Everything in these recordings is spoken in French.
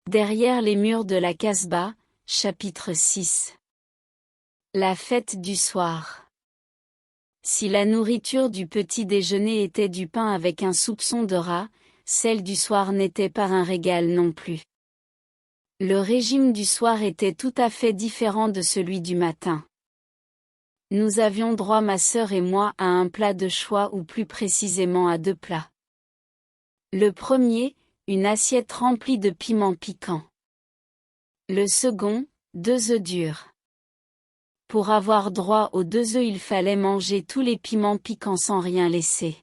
Derrière les murs de la Casbah, chapitre 6. La fête du soir. Si la nourriture du petit déjeuner était du pain avec un soupçon de rat, celle du soir n'était pas un régal non plus. Le régime du soir était tout à fait différent de celui du matin. Nous avions droit, ma sœur et moi, à un plat de choix ou plus précisément à 2 plats. Le premier, une assiette remplie de piments piquants. Le second, 2 œufs durs. Pour avoir droit aux 2 œufs, il fallait manger tous les piments piquants sans rien laisser.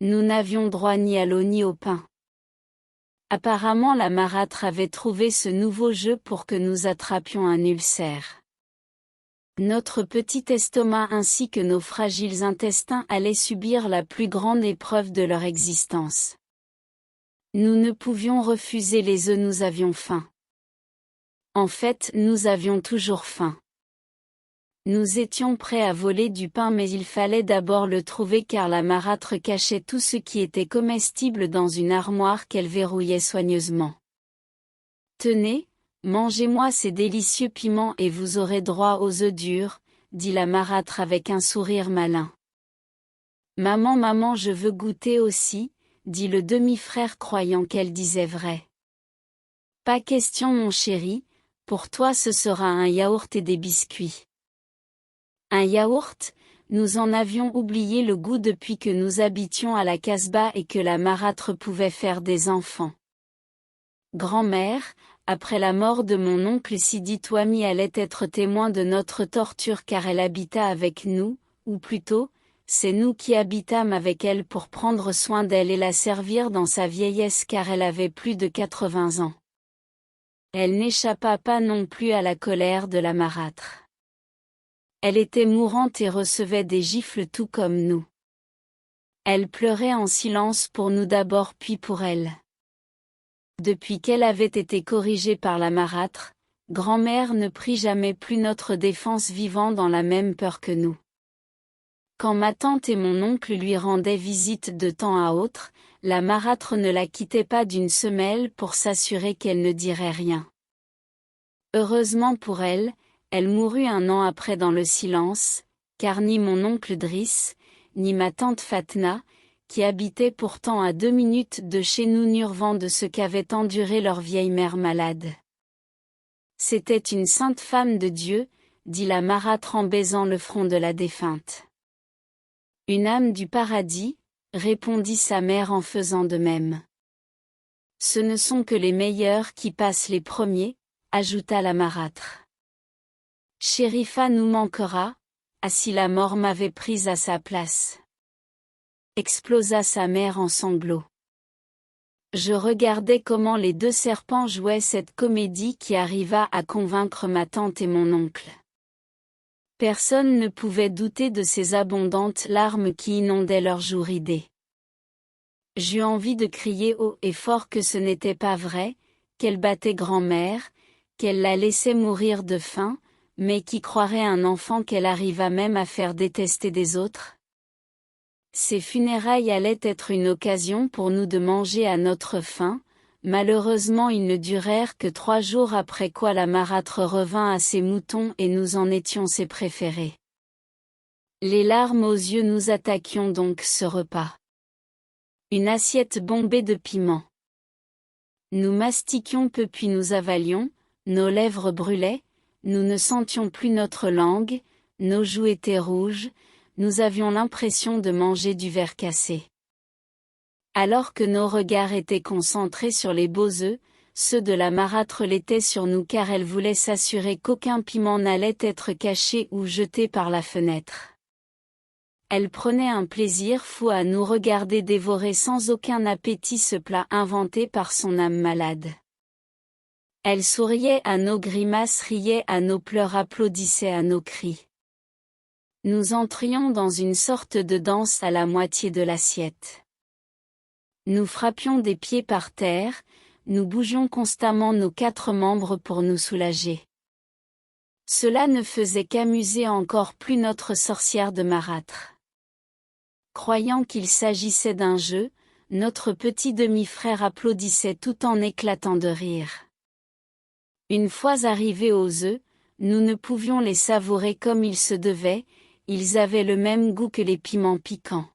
Nous n'avions droit ni à l'eau ni au pain. Apparemment la marâtre avait trouvé ce nouveau jeu pour que nous attrapions un ulcère. Notre petit estomac ainsi que nos fragiles intestins allaient subir la plus grande épreuve de leur existence. Nous ne pouvions refuser les œufs, nous avions faim. En fait, nous avions toujours faim. Nous étions prêts à voler du pain, mais il fallait d'abord le trouver car la marâtre cachait tout ce qui était comestible dans une armoire qu'elle verrouillait soigneusement. Tenez, mangez-moi ces délicieux piments et vous aurez droit aux œufs durs, dit la marâtre avec un sourire malin. Maman, maman, je veux goûter aussi, dit le demi-frère croyant qu'elle disait vrai. Pas question mon chéri, pour toi ce sera un yaourt et des biscuits. Un yaourt, nous en avions oublié le goût depuis que nous habitions à la Casbah et que la marâtre pouvait faire des enfants. Grand-mère, après la mort de mon oncle Sidi Touami allait être témoin de notre torture car elle habita avec nous, ou plutôt, c'est nous qui habitâmes avec elle pour prendre soin d'elle et la servir dans sa vieillesse car elle avait plus de 80 ans. Elle n'échappa pas non plus à la colère de la marâtre. Elle était mourante et recevait des gifles tout comme nous. Elle pleurait en silence pour nous d'abord puis pour elle. Depuis qu'elle avait été corrigée par la marâtre, grand-mère ne prit jamais plus notre défense vivant dans la même peur que nous. Quand ma tante et mon oncle lui rendaient visite de temps à autre, la marâtre ne la quittait pas d'une semelle pour s'assurer qu'elle ne dirait rien. Heureusement pour elle, elle mourut 1 an après dans le silence, car ni mon oncle Driss, ni ma tante Fatna, qui habitait pourtant à 2 minutes de chez nous, n'eurent vent de ce qu'avait enduré leur vieille mère malade. C'était une sainte femme de Dieu, dit la marâtre en baisant le front de la défunte. Une âme du paradis, répondit sa mère en faisant de même. Ce ne sont que les meilleurs qui passent les premiers, ajouta la marâtre. Chérifa nous manquera, ah si la mort m'avait prise à sa place. Explosa sa mère en sanglots. Je regardais comment les 2 serpents jouaient cette comédie qui arriva à convaincre ma tante et mon oncle. Personne ne pouvait douter de ces abondantes larmes qui inondaient leurs joues ridées. J'eus envie de crier haut et fort que ce n'était pas vrai, qu'elle battait grand-mère, qu'elle la laissait mourir de faim, mais qui croirait un enfant qu'elle arriva même à faire détester des autres? Ces funérailles allaient être une occasion pour nous de manger à notre faim, malheureusement ils ne durèrent que 3 jours après quoi la marâtre revint à ses moutons et nous en étions ses préférés. Les larmes aux yeux nous attaquions donc ce repas. Une assiette bombée de piments. Nous mastiquions peu puis nous avalions, nos lèvres brûlaient, nous ne sentions plus notre langue, nos joues étaient rouges, nous avions l'impression de manger du verre cassé. Alors que nos regards étaient concentrés sur les beaux œufs, ceux de la marâtre l'étaient sur nous car elle voulait s'assurer qu'aucun piment n'allait être caché ou jeté par la fenêtre. Elle prenait un plaisir fou à nous regarder dévorer sans aucun appétit ce plat inventé par son âme malade. Elle souriait à nos grimaces, riait à nos pleurs, applaudissait à nos cris. Nous entrions dans une sorte de danse à la moitié de l'assiette. Nous frappions des pieds par terre, nous bougions constamment nos 4 membres pour nous soulager. Cela ne faisait qu'amuser encore plus notre sorcière de marâtre. Croyant qu'il s'agissait d'un jeu, notre petit demi-frère applaudissait tout en éclatant de rire. Une fois arrivés aux œufs, nous ne pouvions les savourer comme il se devait, ils avaient le même goût que les piments piquants.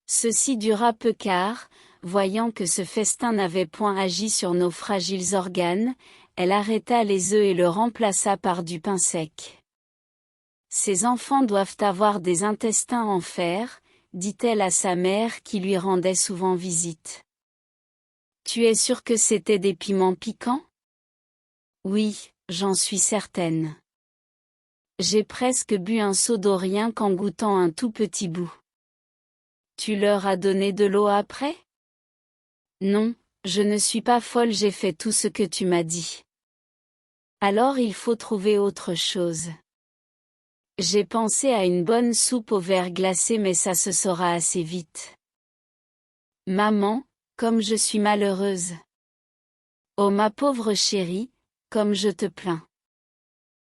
Ceci dura peu car, voyant que ce festin n'avait point agi sur nos fragiles organes, elle arrêta les œufs et le remplaça par du pain sec. Ces enfants doivent avoir des intestins en fer, dit-elle à sa mère qui lui rendait souvent visite. Tu es sûre que c'était des piments piquants? Oui, j'en suis certaine. J'ai presque bu un seau d'eau rien qu'en goûtant un tout petit bout. Tu leur as donné de l'eau après? Non, je ne suis pas folle, j'ai fait tout ce que tu m'as dit. Alors il faut trouver autre chose. J'ai pensé à une bonne soupe au verre glacé mais ça se saura assez vite. Maman, comme je suis malheureuse. Oh ma pauvre chérie, comme je te plains.